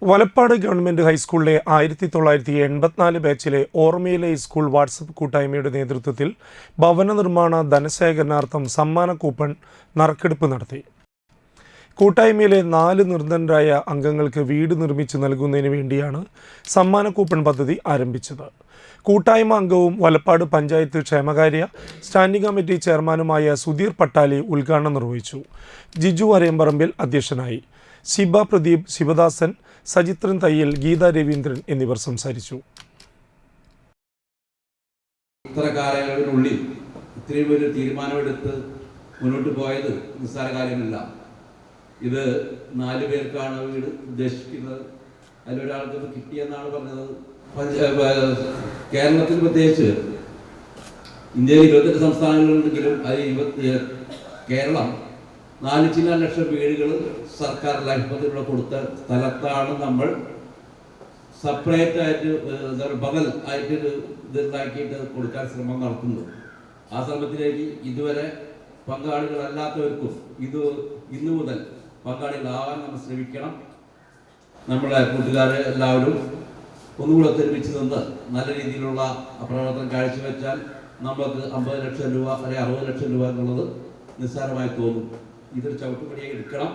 Valappad government ഹൈസ്കൂളിലെ 1984 ബാച്ചിലെ ഓർമ്മയിലെ school WhatsApp കൂട്ടായ്മയുടെ നേതൃത്വത്തിൽ ഭവന നിർമ്മാണ ധനശേഖരണാർത്ഥം സമ്മാന കൂപ്പൺ നറുക്കെടുപ്പ് നടത്തി. കൂട്ടായ്മയിലെ 4 നിർധനരായ അംഗങ്ങൾക്ക് വീട് നിർമ്മിച്ചു നൽകുന്നതിന് വേണ്ടിയാണ് സമ്മാന കൂപ്പൺ പദ്ധതി ആരംഭിച്ചത്. കൂട്ടായ്മ അംഗവും വലപ്പാട് പഞ്ചായത്ത് ക്ഷേമകാര്യ സ്റ്റാൻഡിംഗ് കമ്മിറ്റി ചെയർമാനുമായ സുധീർ പട്ടാലി ഉദ്ഘാടനം നിർവഹിച്ചു. ജിജു അരയമ്പറമ്പിൽ അധ്യക്ഷനായി. ശിബ പ്രദീപ്, ശിവദാസൻ, സജിത്രൻ തയ്യൽ, ഗീത രവീന്ദ്രൻ എന്നിവർ സംസാരിച്ചു. ഇത്ര കാലയളവിനുള്ളിൽ ഇത്രയും ഒരു തീരുമാനമെടുത്ത് മുന്നോട്ട് പോയത് നിസ്സാര കാര്യമില്ല. ഇത് 4 പേർക്കാണ് വീട് ഉദ്ദേശിക്കുന്നത്. അതിലൊരാൾക്ക് കിട്ടിയെന്നാണ് പറഞ്ഞത്. കേരളത്തിൽ പ്രത്യേകിച്ച് ഇന്ത്യയിൽ 28 സംസ്ഥാനങ്ങളുണ്ടെങ്കിലും അത് കേരളം 4 ലക്ഷം വീടുകൾ സർക്കാർ ലൈഫ് പദ്ധതിയിലൂടെ കൊടുത്ത സ്ഥലത്താണ് നമ്മൾ സെപ്പറേറ്റ് ആയിട്ട് ബദൽ ആയിട്ട് ഇതുണ്ടാക്കിയിട്ട് കൊടുക്കാൻ ശ്രമം നടത്തുന്നത്. ആ ശ്രമത്തിലേക്ക് ഇതുവരെ പങ്കാളികളല്ലാത്തവർക്കും ഇന്നു മുതൽ പങ്കാളികളാവാൻ നമ്മൾ ശ്രമിക്കണം. നമ്മളെ കൂട്ടുകാരെ എല്ലാവരും ഒന്നുകൂടെ ഒരുമിച്ച് നിന്ന് നല്ല രീതിയിലുള്ള പ്രവർത്തനം കാഴ്ചവെച്ചാൽ നമുക്ക് 50 ലക്ഷം രൂപ അല്ലെങ്കിൽ 60 ലക്ഷം രൂപ എന്നുള്ളത് നിസ്സാരമായി തോന്നും. ഇതൊരു ചവിട്ടുപടിയായി എടുക്കണം.